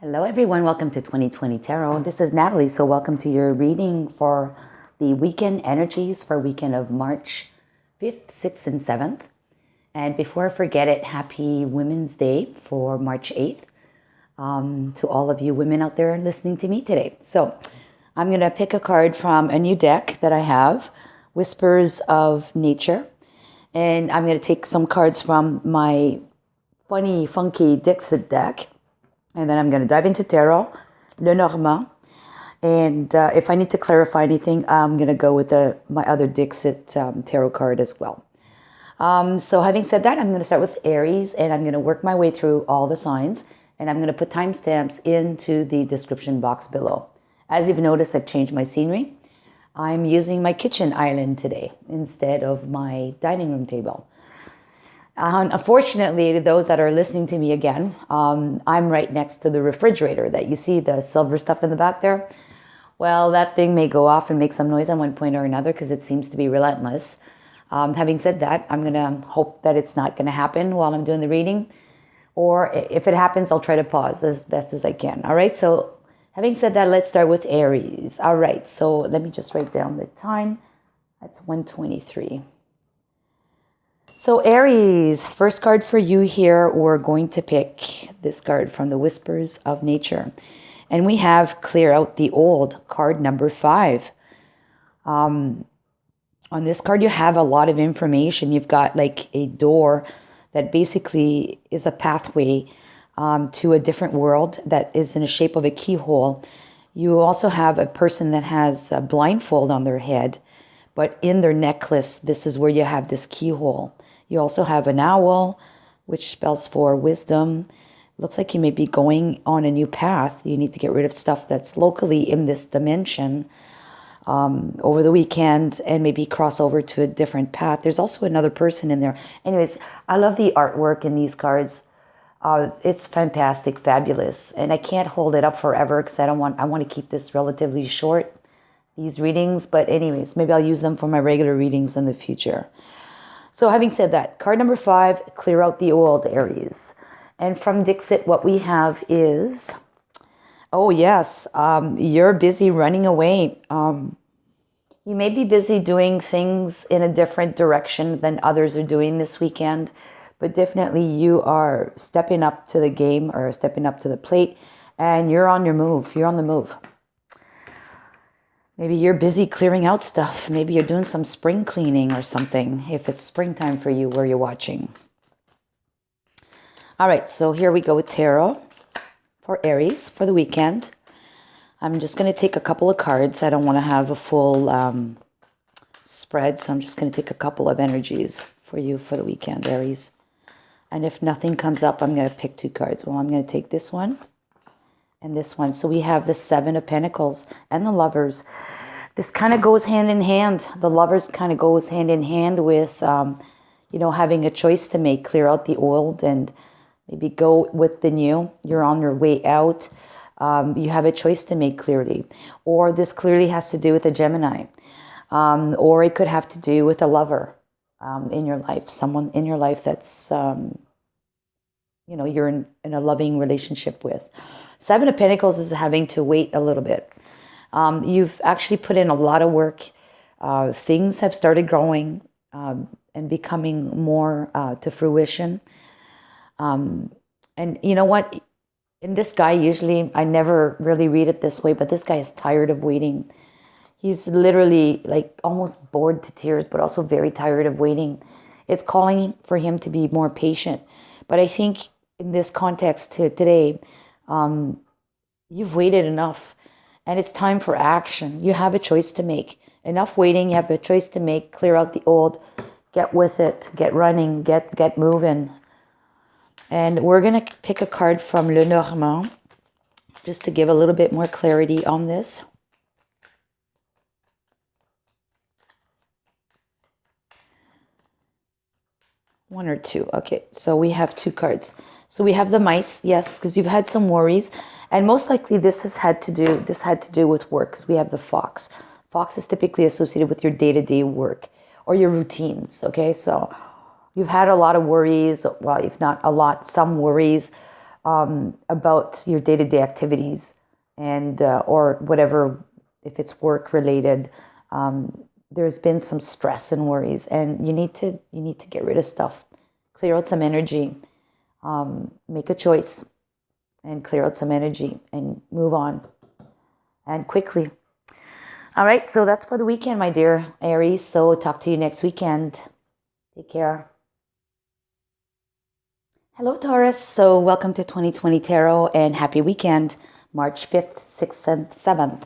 Hello everyone, welcome to 2020 Tarot. This is Natalie, so welcome to your reading for the weekend energies for weekend of March 5th, 6th, and 7th. And before I forget it, happy Women's Day for March 8th to all of you women out there listening to me today. So I'm going to pick a card from a new deck that I have, Whispers of Nature. And I'm going to take some cards from my funny, funky Dixit deck. And then I'm going to dive into Tarot, Lenormand. And if I need to clarify anything, I'm going to go with my other Dixit Tarot card as well. So having said that, I'm going to start with Aries, and I'm going to work my way through all the signs. And I'm going to put timestamps into the description box below. As you've noticed, I've changed my scenery. I'm using my kitchen island today instead of my dining room table. Unfortunately, to those that are listening to me again, I'm right next to the refrigerator that you see, the silver stuff in the back there. Well, that thing may go off and make some noise at one point or another because it seems to be relentless. Having said that, I'm going to hope that it's not going to happen while I'm doing the reading. Or if it happens, I'll try to pause as best as I can. All right, so having said that, let's start with Aries. All right, so let me just write down the time. That's 1:23. So Aries, first card for you here, we're going to pick this card from the Whispers of Nature. And we have Clear Out the Old, card number 5. On this card, you have a lot of information. You've got like a door that basically is a pathway to a different world that is in the shape of a keyhole. You also have a person that has a blindfold on their head, but in their necklace, this is where you have this keyhole. You also have an owl, which spells for wisdom. Looks like you may be going on a new path. You need to get rid of stuff that's locally in this dimension over the weekend and maybe cross over to a different path. There's also another person in there. Anyways, I love the artwork in these cards. It's fantastic, fabulous. And I can't hold it up forever because I want to keep this relatively short, these readings. But anyways, maybe I'll use them for my regular readings in the future. So having said that, card number 5, Clear Out the Old, Aries. And from Dixit, what we have is, oh yes, you're busy running away. You may be busy doing things in a different direction than others are doing this weekend, but definitely you are stepping up to the game or stepping up to the plate, and you're on your move. You're on the move. Maybe you're busy clearing out stuff. Maybe you're doing some spring cleaning or something, if it's springtime for you where you're watching. All right, so here we go with Tarot for Aries for the weekend. I'm just going to take a couple of cards. I don't want to have a full spread, so I'm just going to take a couple of energies for you for the weekend, Aries. And if nothing comes up, I'm going to pick 2 cards. Well, I'm going to take this one and this one. So we have the 7 of Pentacles and the Lovers. This kind of goes hand in hand. The Lovers kind of goes hand in hand with, having a choice to make, clear out the old and maybe go with the new. You're on your way out. You have a choice to make clearly. Or this clearly has to do with a Gemini. Or it could have to do with a lover in your life. Someone in your life that's, you're in a loving relationship with. 7 of Pentacles is having to wait a little bit. You've actually put in a lot of work. Things have started growing and becoming more to fruition. And you know what? In this guy, usually, I never really read it this way, but this guy is tired of waiting. He's literally like almost bored to tears, but also very tired of waiting. It's calling for him to be more patient. But I think in this context today, you've waited enough and it's time for action. You have a choice to make. Enough waiting, you have a choice to make, clear out the old, get with it, get running, get moving. And we're going to pick a card from Lenormand just to give a little bit more clarity on this. One or two. Okay, so we have 2 cards. So we have the mice, yes, because you've had some worries. And most likely this had to do with work, because we have the fox. Fox is typically associated with your day-to-day work or your routines, okay? So you've had a lot of worries, well, if not a lot, some worries about your day-to-day activities and or whatever, if it's work related. There's been some stress and worries, and you need to get rid of stuff, clear out some energy, make a choice, and clear out some energy and move on, and quickly. All right, so that's for the weekend, my dear Aries. So talk to you next weekend. Take care. Hello, Taurus. So welcome to 2020 Tarot and happy weekend, March 5th, 6th, and 7th.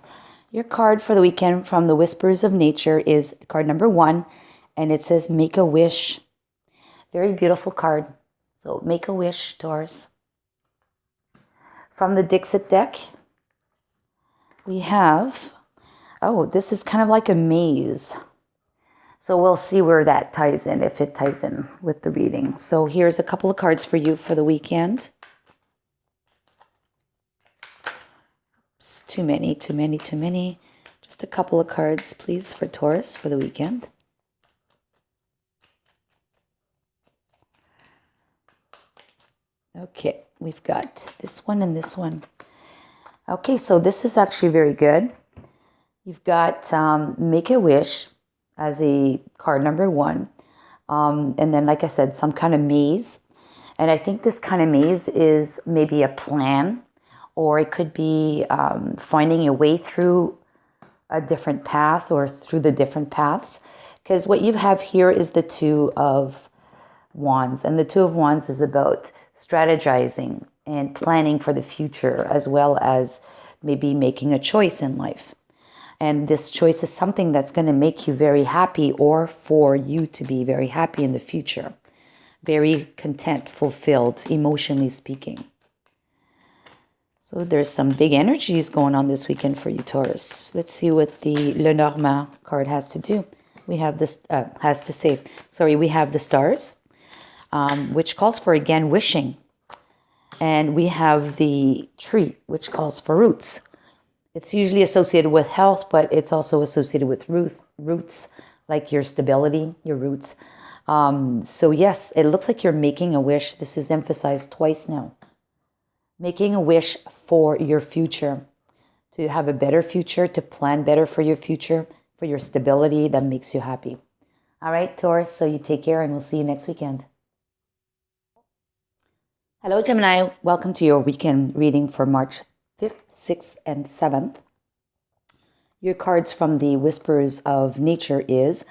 Your card for the weekend from the Whispers of Nature is card number 1, and it says Make a Wish. Very beautiful card. So make a wish, Taurus. From the Dixit deck, we have, oh, this is kind of like a maze. So we'll see where that ties in, if it ties in with the reading. So here's a couple of cards for you for the weekend. Oops, too many. Just a couple of cards, please, for Taurus for the weekend. Okay, we've got this one and this one. Okay, so this is actually very good. You've got Make a Wish as a card number 1. And then, like I said, some kind of maze. And I think this kind of maze is maybe a plan, or it could be finding a way through a different path or through the different paths. Because what you have here is the Two of Wands. And the Two of Wands is about strategizing and planning for the future, as well as maybe making a choice in life. And this choice is something that's going to make you very happy, or for you to be very happy in the future. Very content, fulfilled, emotionally speaking. So there's some big energies going on this weekend for you, Taurus. Let's see what the Lenormand card has to do. We have this, we have the Stars, which calls for, again, wishing. And we have the Tree, which calls for roots. It's usually associated with health, but it's also associated with roots, like your stability, your roots. So yes, it looks like you're making a wish. This is emphasized twice now. Making a wish for your future, to have a better future, to plan better for your future, for your stability that makes you happy. All right, Taurus, so you take care, and we'll see you next weekend. Hello, Gemini. Welcome to your weekend reading for March 5th, 6th, and 7th. Your cards from the Whispers of Nature is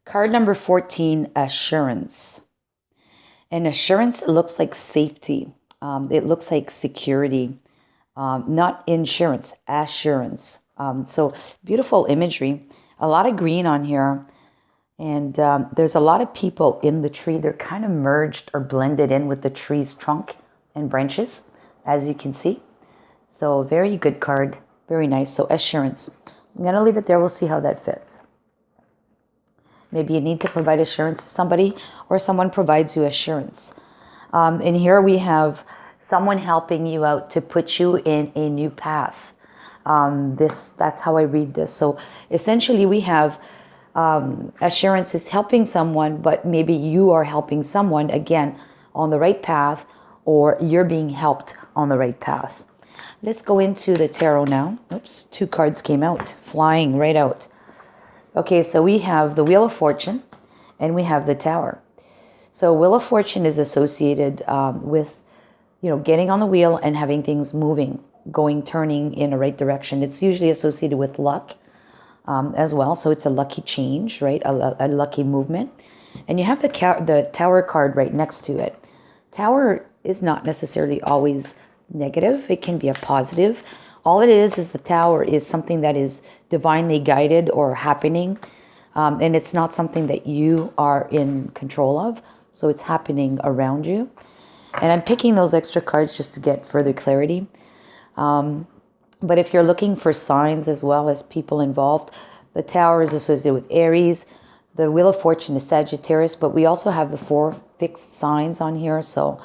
card number 14, Assurance. And assurance looks like safety. It looks like security, not insurance, assurance. So beautiful imagery, a lot of green on here. And there's a lot of people in the tree. They're kind of merged or blended in with the tree's trunk and branches, as you can see. So very good card, very nice. So assurance. I'm going to leave it there. We'll see how that fits. Maybe you need to provide assurance to somebody, or someone provides you assurance. And here we have someone helping you out to put you in a new path. That's how I read this. So essentially we have assurance is helping someone, but maybe you are helping someone, again, on the right path, or you're being helped on the right path. Let's go into the tarot now. Oops, 2 cards came out, flying right out. Okay, so we have the Wheel of Fortune, and we have the Tower. So Wheel of Fortune is associated with, getting on the wheel and having things moving, turning in the right direction. It's usually associated with luck as well. So it's a lucky change, right? A lucky movement. And you have the Tower card right next to it. Tower is not necessarily always negative. It can be a positive. All it is the Tower is something that is divinely guided or happening. And it's not something that you are in control of. So it's happening around you. And I'm picking those extra cards just to get further clarity. But if you're looking for signs as well as people involved, the Tower is associated with Aries. The Wheel of Fortune is Sagittarius, but we also have the 4 fixed signs on here. So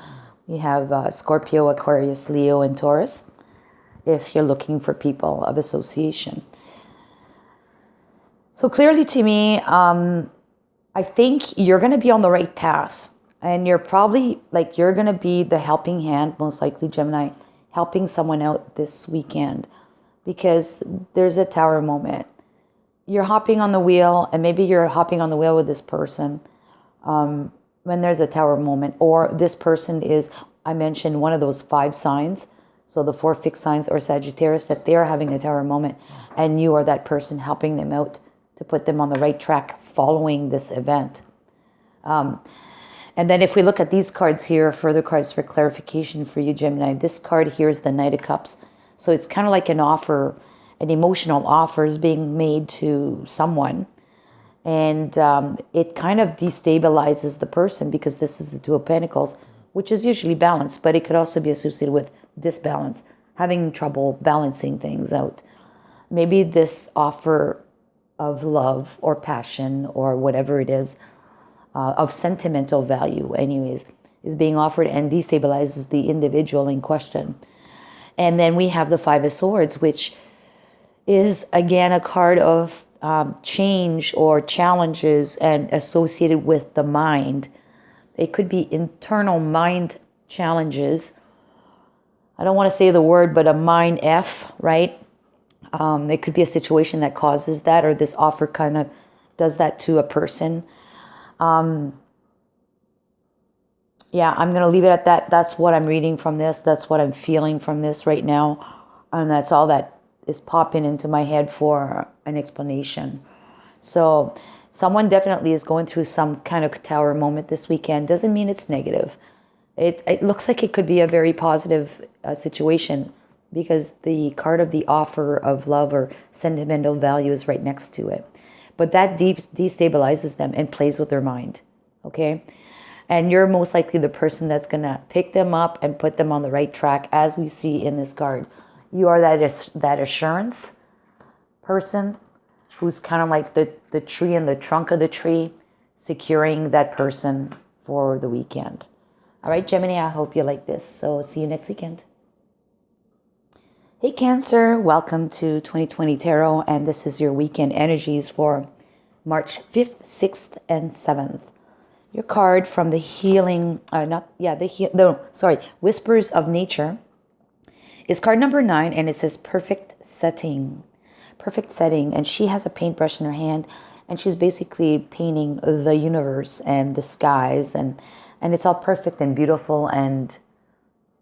we have Scorpio, Aquarius, Leo, and Taurus, if you're looking for people of association. So clearly to me, I think you're going to be on the right path. And you're probably like, you're going to be the helping hand, most likely Gemini, helping someone out this weekend, because there's a tower moment. You're hopping on the wheel, and maybe you're hopping on the wheel with this person when there's a tower moment, or this person is, I mentioned, one of those 5 signs. So the 4 fixed signs or Sagittarius, that they're having a tower moment, and you are that person helping them out to put them on the right track following this event. And then if we look at these cards here, further cards for clarification for you, Gemini, this card here is the Knight of Cups. So it's kind of like an offer, an emotional offer is being made to someone. And it kind of destabilizes the person, because this is the Two of Pentacles, which is usually balanced, but it could also be associated with disbalance, having trouble balancing things out. Maybe this offer of love or passion or whatever it is, of sentimental value anyways, is being offered and destabilizes the individual in question. And then we have the Five of Swords, which is again a card of change or challenges and associated with the mind. It could be internal mind challenges. I don't want to say the word, but a mind F, right? It could be a situation that causes that, or this offer kind of does that to a person. Yeah, I'm going to leave it at that. That's what I'm reading from this. That's what I'm feeling from this right now. And that's all that is popping into my head for an explanation. So someone definitely is going through some kind of tower moment this weekend. Doesn't mean it's negative. It looks like it could be a very positive situation, because the card of the offer of love or sentimental value is right next to it. But that destabilizes them and plays with their mind, okay? And you're most likely the person that's going to pick them up and put them on the right track, as we see in this card. You are that assurance person who's kind of like the tree and the trunk of the tree, securing that person for the weekend. All right, Gemini, I hope you like this. So see you next weekend. Hey, Cancer, welcome to 2020 Tarot, and this is your weekend energies for March 5th, 6th, and 7th. Your card from the Whispers of Nature is card number 9, and it says perfect setting. Perfect setting, and she has a paintbrush in her hand, and she's basically painting the universe and the skies, and it's all perfect and beautiful and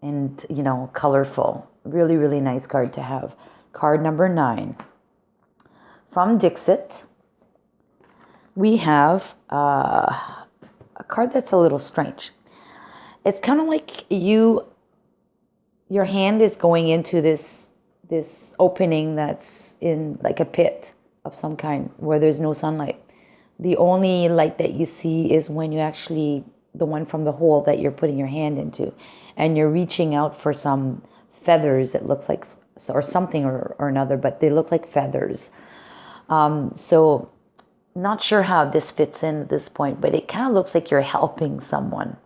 you know, colorful. Really, really nice card to have. Card number 9. From Dixit, we have a card that's a little strange. It's kind of like your hand is going into this opening that's in like a pit of some kind where there's no sunlight. The only light that you see is when you actually, the one from the hole that you're putting your hand into, and you're reaching out for some feathers, it looks like, or something or another, but they look like feathers. So not sure how this fits in at this point, but it kind of looks like you're helping someone.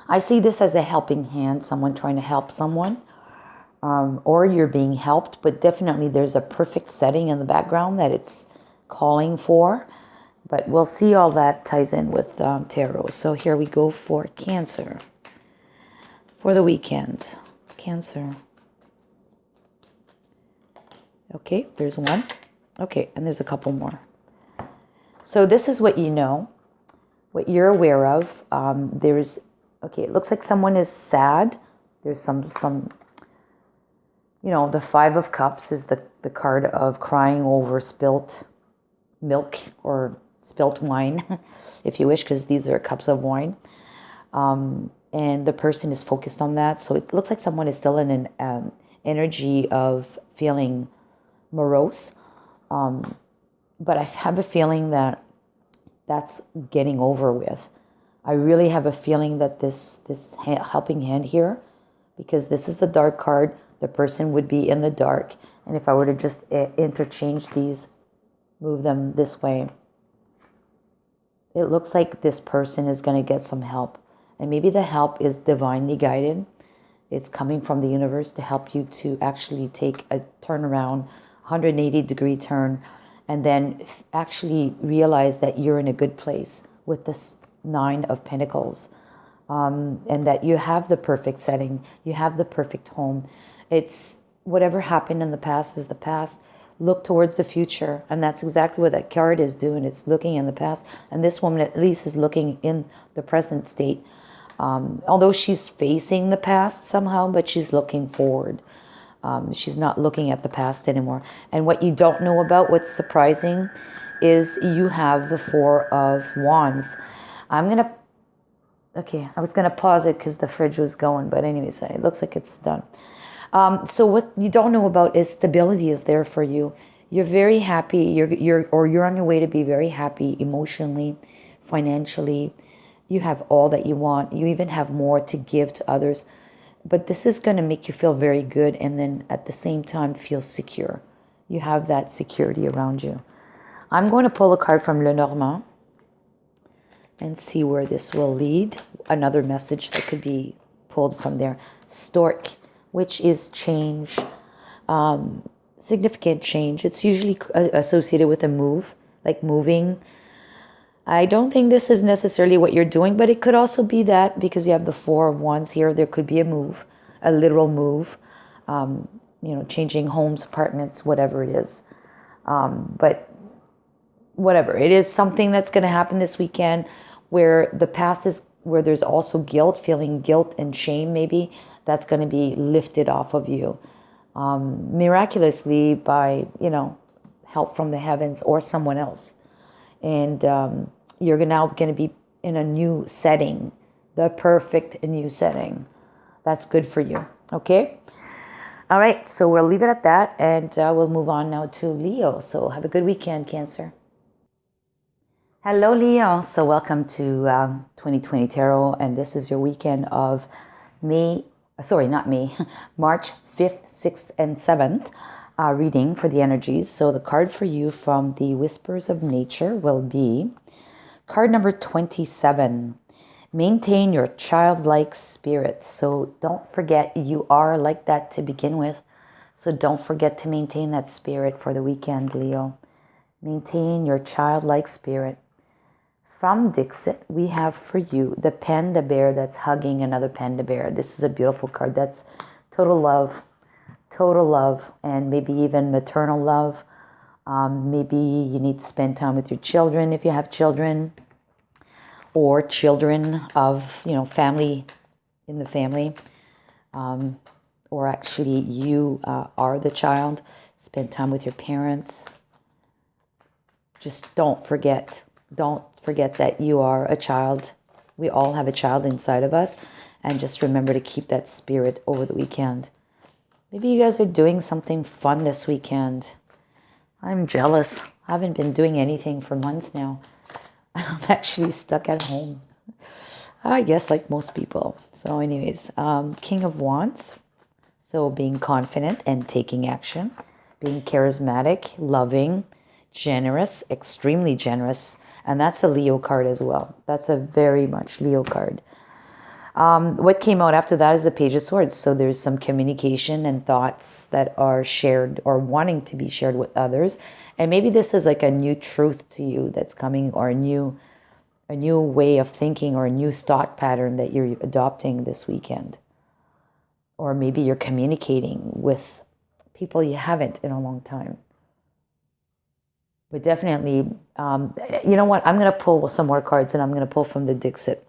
I see this as a helping hand, someone trying to help someone, or you're being helped, but definitely there's a perfect setting in the background that it's calling for. But we'll see, all that ties in with tarot. So here we go for Cancer for the weekend. Cancer. Okay, there's one. Okay, and there's a couple more. So this is what you know, what you're aware of. Okay, it looks like someone is sad. There's some, you know, the Five of Cups is the card of crying over spilt milk or spilt wine, if you wish, because these are cups of wine. And the person is focused on that. So it looks like someone is still in an energy of feeling morose. But I have a feeling that that's getting over with. I really have a feeling that this helping hand here, because this is the dark card, the person would be in the dark. And if I were to just interchange these, move them this way, it looks like this person is going to get some help. And maybe the help is divinely guided. It's coming from the universe to help you to actually take a turnaround, 180-degree turn, and then actually realize that you're in a good place with this Nine of Pentacles. And that you have the perfect setting, you have the perfect home. It's whatever happened in the past is the past. Look towards the future, and that's exactly what that card is doing. It's looking in the past, and this woman at least is looking in the present state. Although she's facing the past somehow, but she's looking forward. She's not looking at the past anymore. And what you don't know about, what's surprising, is you have the Four of Wands. Okay, I was going to pause it because the fridge was going, but anyways, it looks like it's done. So what you don't know about is stability is there for you. You're very happy. You're on your way to be very happy emotionally, financially. You have all that you want. You even have more to give to others. But this is going to make you feel very good, and then at the same time feel secure. You have that security around you. I'm going to pull a card from Lenormand and see where this will lead. Another message that could be pulled from there. Stork, which is change, significant change. It's usually associated with a move, like moving. I don't think this is necessarily what you're doing, but it could also be that because you have the Four of Wands here, there could be a move, a literal move, changing homes, apartments, whatever it is. But whatever, it is something that's going to happen this weekend where the past is, where there's also guilt, feeling guilt and shame maybe, that's going to be lifted off of you miraculously by, help from the heavens or someone else. And you're now going to be in a new setting, the perfect new setting. That's good for you, okay? All right, so we'll leave it at that, and we'll move on now to Leo. So have a good weekend, Cancer. Hello, Leo. So welcome to 2020 Tarot, and this is your weekend of March 5th, 6th, and 7th reading for the energies. So the card for you from the Whispers of Nature will be card number 27. Maintain your childlike spirit. So don't forget, you are like that to begin with. So don't forget to maintain that spirit for the weekend, Leo. Maintain your childlike spirit. From Dixit, we have for you the panda bear that's hugging another panda bear. This is a beautiful card. That's total love, and maybe even maternal love. Maybe you need to spend time with your children if you have children, or children of, family in the family. Or actually you are the child. Spend time with your parents. Just don't forget that you are a child. We all have a child inside of us. And just remember to keep that spirit over the weekend. Maybe you guys are doing something fun this weekend. I'm jealous. I haven't been doing anything for months now. I'm actually stuck at home. I guess like most people. So anyways, King of Wands. So being confident and taking action. Being charismatic, loving, generous, extremely generous. And that's a Leo card as well. That's a very much Leo card. What came out after that is the Page of Swords. So there's some communication and thoughts that are shared or wanting to be shared with others. And maybe this is like a new truth to you that's coming, or a new way of thinking, or a new thought pattern that you're adopting this weekend. Or maybe you're communicating with people you haven't in a long time. But definitely, you know what? I'm going to pull some more cards, and I'm going to pull from the Dixit.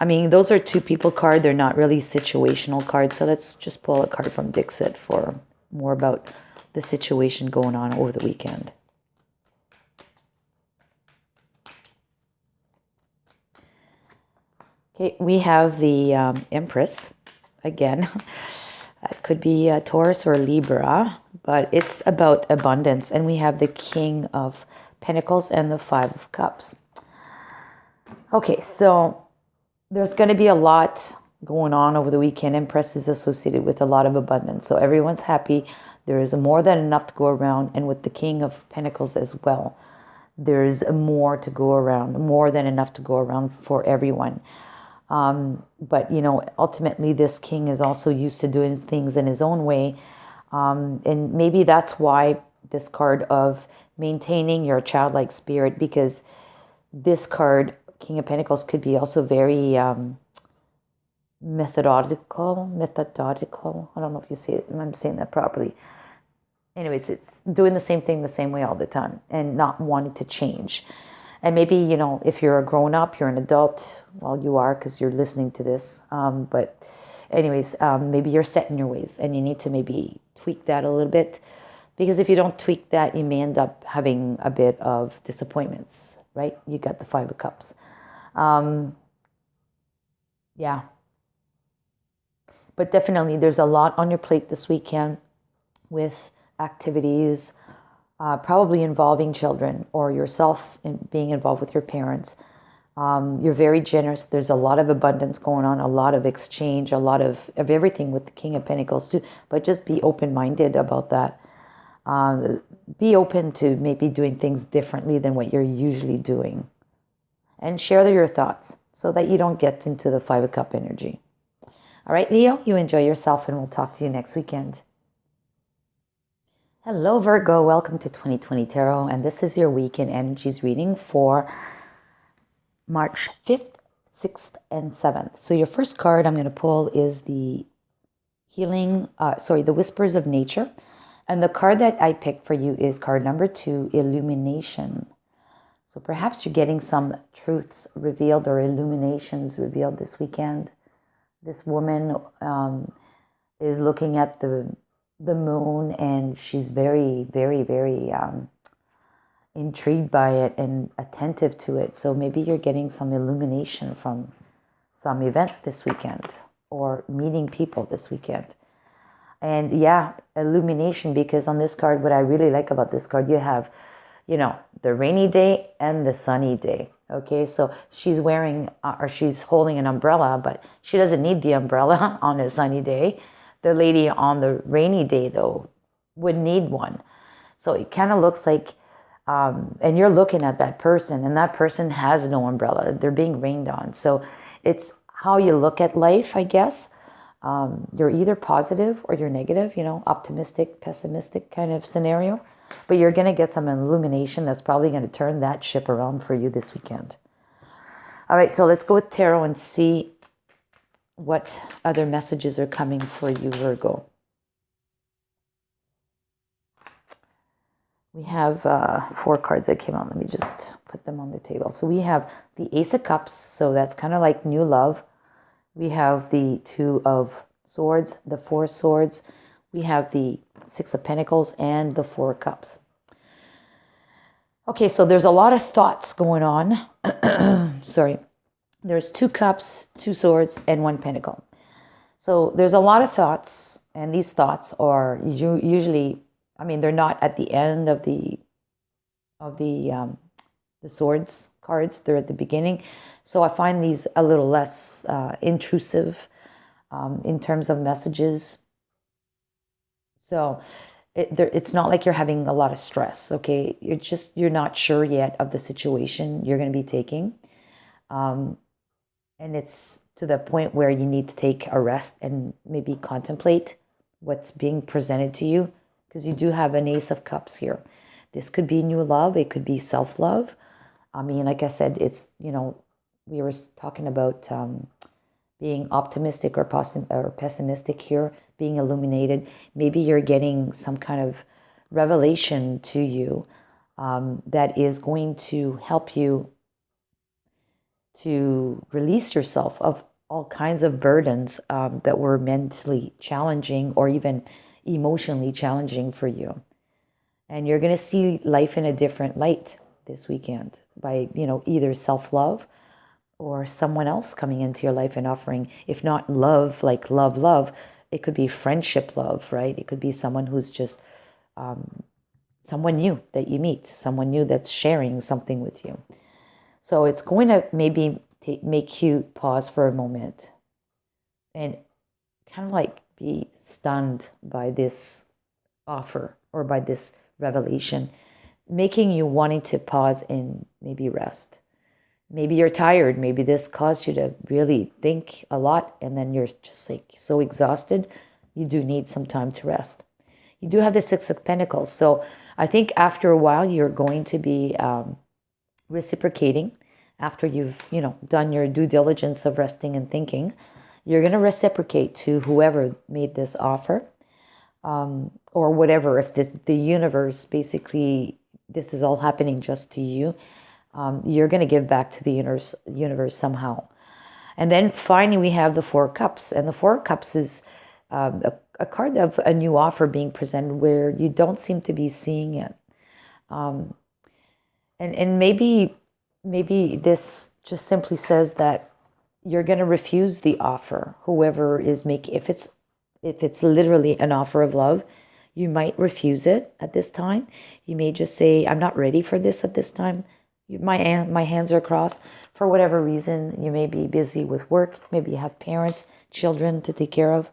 I mean, those are two people cards. They're not really situational cards. So let's just pull a card from Dixit for more about the situation going on over the weekend. Okay, we have the Empress again. It could be a Taurus or Libra, but it's about abundance. And we have the King of Pentacles and the Five of Cups. Okay, so there's going to be a lot going on over the weekend. Empress is associated with a lot of abundance. So everyone's happy. There is more than enough to go around. And with the King of Pentacles as well, there's more to go around, more than enough to go around for everyone. But, ultimately this king is also used to doing things in his own way. And maybe that's why this card of maintaining your childlike spirit, because this card King of Pentacles could be also very methodical. I don't know if you see it, I'm saying that properly. Anyways, it's doing the same thing the same way all the time and not wanting to change. And maybe, if you're a grown up, you're an adult, well, you are because you're listening to this. But anyways, maybe you're set in your ways and you need to maybe tweak that a little bit, because if you don't tweak that, you may end up having a bit of disappointments, right? You got the Five of Cups. Yeah. But definitely there's a lot on your plate this weekend with activities, probably involving children or yourself in being involved with your parents. You're very generous. There's a lot of abundance going on, a lot of exchange, a lot of everything with the King of Pentacles too. But just be open-minded about that. Be open to maybe doing things differently than what you're usually doing. And share your thoughts so that you don't get into the Five of Cup energy. All right, Leo, you enjoy yourself and we'll talk to you next weekend. Hello, Virgo. Welcome to 2020 Tarot. And this is your weekend energies reading for March 5th, 6th, and 7th. So your first card I'm going to pull is the the Whispers of Nature. And the card that I picked for you is card number 2, Illumination. So perhaps you're getting some truths revealed or illuminations revealed this weekend. This woman is looking at the moon and she's very, very, very intrigued by it and attentive to it. So maybe you're getting some illumination from some event this weekend or meeting people this weekend. And yeah, illumination, because on this card, what I really like about this card, you have, the rainy day and the sunny day. Okay, so she's wearing or she's holding an umbrella, but she doesn't need the umbrella on a sunny day. The lady on the rainy day, though, would need one. So it kind of looks like, and you're looking at that person, and that person has no umbrella. They're being rained on. So it's how you look at life, I guess. You're either positive or you're negative, optimistic, pessimistic kind of scenario. But you're going to get some illumination that's probably going to turn that ship around for you this weekend. All right, so let's go with tarot and see what other messages are coming for you, Virgo. We have 4 cards that came out. Let me just put them on the table. So we have the Ace of Cups. So that's kind of like new love. We have the 2 of Swords, the 4 Swords. We have the 6 of Pentacles and the 4 Cups. Okay, so there's a lot of thoughts going on. Sorry. There's 2 cups, 2 swords, and 1 pentacle. So there's a lot of thoughts, and these thoughts are usually, they're not at the end of the swords cards. They're at the beginning. So I find these a little less intrusive in terms of messages. So it's not like you're having a lot of stress, okay? You're not sure yet of the situation you're going to be taking. And it's to the point where you need to take a rest and maybe contemplate what's being presented to you, because you do have an Ace of Cups here. This could be new love. It could be self-love. Like I said, it's, we were talking about being optimistic or pessimistic here, being illuminated. Maybe you're getting some kind of revelation to you that is going to help you to release yourself of all kinds of burdens that were mentally challenging or even emotionally challenging for you. And you're going to see life in a different light this weekend by, either self-love or someone else coming into your life and offering, if not love, like love, it could be friendship love, right? It could be someone who's just someone new that you meet, someone new that's sharing something with you. So it's going to maybe make you pause for a moment and kind of like be stunned by this offer or by this revelation, making you wanting to pause and maybe rest. Maybe you're tired. Maybe this caused you to really think a lot, and then you're just like so exhausted. You do need some time to rest. You do have the 6 of Pentacles. So I think after a while, you're going to be reciprocating, after you've, done your due diligence of resting and thinking, you're going to reciprocate to whoever made this offer, or whatever. If the universe, basically, this is all happening just to you, you're going to give back to the universe somehow. And then finally, we have the Four of Cups. And the Four of Cups is a card of a new offer being presented where you don't seem to be seeing it. And maybe this just simply says that you're going to refuse the offer. Whoever is making, if it's literally an offer of love, you might refuse it at this time. You may just say, I'm not ready for this at this time. My hands are crossed. For whatever reason, you may be busy with work. Maybe you have parents, children to take care of.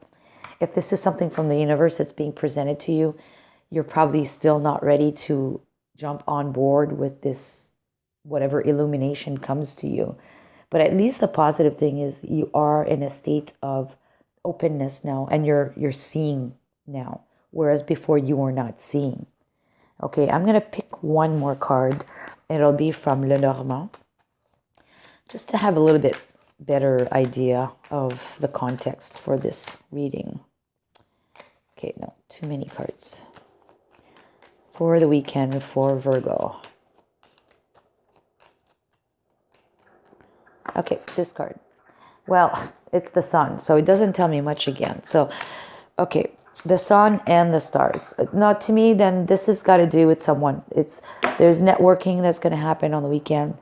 If this is something from the universe that's being presented to you, you're probably still not ready to jump on board with this, whatever illumination comes to you. But at least the positive thing is you are in a state of openness now, and you're seeing now, whereas before you were not seeing. Okay, I'm going to pick one more card. It'll be from Lenormand, just to have a little bit better idea of the context for this reading. Okay, no, too many cards. For the weekend for Virgo. Okay, this card. Well, it's the sun, so it doesn't tell me much again. So, okay, the sun and the stars. Not to me, then this has got to do with someone. There's networking that's going to happen on the weekend.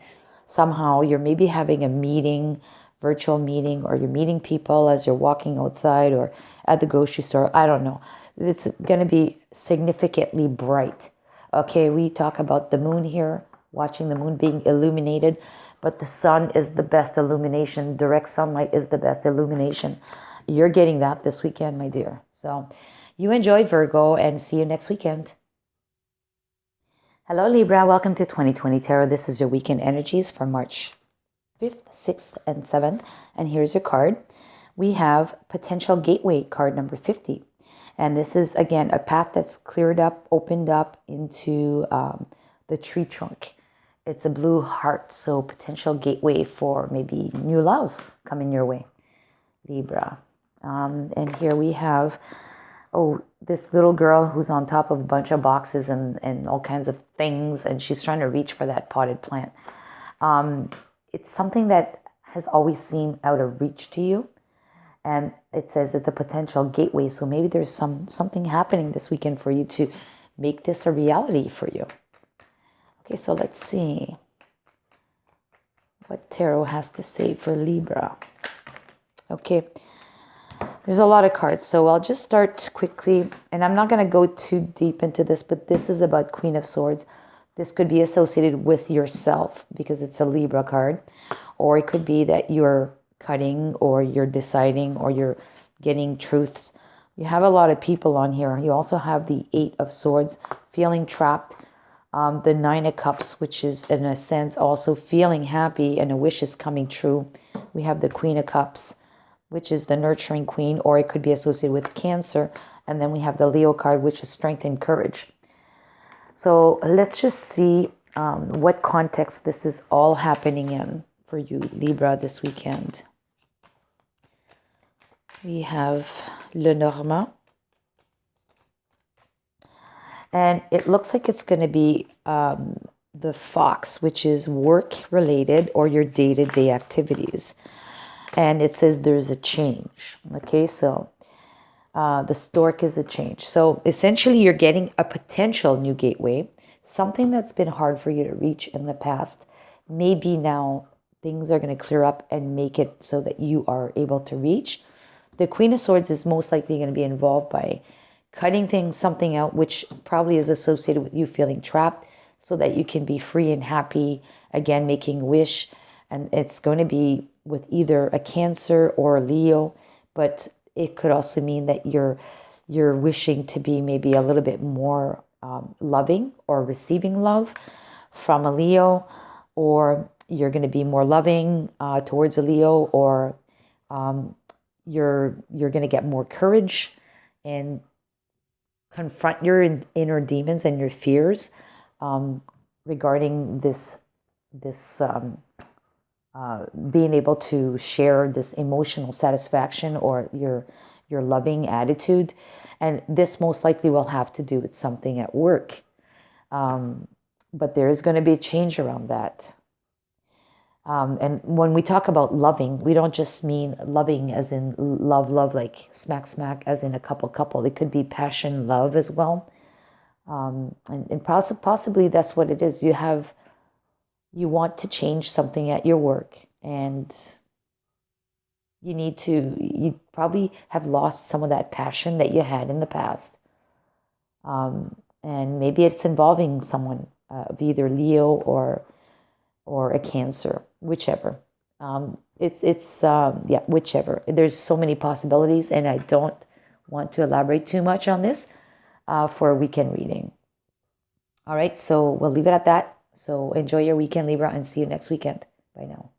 Somehow you're maybe having a meeting, virtual meeting, or you're meeting people as you're walking outside or at the grocery store. I don't know. It's going to be significantly bright. Okay, we talk about the moon here, watching the moon being illuminated, but the sun is the best illumination. Direct sunlight is the best illumination. You're getting that this weekend, my dear. So you enjoy, Virgo, and see you next weekend. Hello, Libra. Welcome to 2020 Tarot. This is your weekend energies for March 5th, 6th, and 7th. And here's your card. We have Potential Gateway, card number 50. And this is, again, a path that's cleared up, opened up into the tree trunk. It's a blue heart, so potential gateway for maybe new love coming your way, Libra. And here we have, this little girl who's on top of a bunch of boxes and all kinds of things, and she's trying to reach for that potted plant. It's something that has always seemed out of reach to you. And it says it's a potential gateway. So maybe there's something happening this weekend for you to make this a reality for you. Okay, so let's see what tarot has to say for Libra. Okay, there's a lot of cards. So I'll just start quickly. And I'm not going to go too deep into this, but this is about Queen of Swords. This could be associated with yourself because it's a Libra card. Or it could be that you're cutting, or you're deciding, or you're getting truths. You have a lot of people on here. You also have the Eight of Swords, feeling trapped. The Nine of Cups, which is in a sense also feeling happy and a wish is coming true. We have the Queen of Cups, which is the nurturing queen, or it could be associated with Cancer. And then we have the Leo card, which is strength and courage. So let's just see what context this is all happening in for you, Libra, this weekend. We have Lenormand. And it looks like it's going to be the Fox, which is work-related or your day-to-day activities. And it says there's a change. Okay, so the Stork is a change. So essentially you're getting a potential new gateway, something that's been hard for you to reach in the past. Maybe now things are going to clear up and make it so that you are able to reach. The Queen of Swords is most likely going to be involved by cutting something out, which probably is associated with you feeling trapped, so that you can be free and happy, again, making a wish. And it's going to be with either a Cancer or a Leo, but it could also mean that you're wishing to be maybe a little bit more loving or receiving love from a Leo, or you're going to be more loving towards a Leo, or you're going to get more courage and confront your inner demons and your fears regarding this being able to share this emotional satisfaction or your loving attitude. And this most likely will have to do with something at work. But there is going to be a change around that. And when we talk about loving, we don't just mean loving as in love, like smack, smack, as in a couple. It could be passion, love as well. And possibly that's what it is. You want to change something at your work, and you probably have lost some of that passion that you had in the past. And maybe it's involving someone of either Leo or a Cancer, whichever. Whichever. There's so many possibilities, and I don't want to elaborate too much on this for a weekend reading. All right, so we'll leave it at that. So enjoy your weekend, Libra, and see you next weekend. Bye now.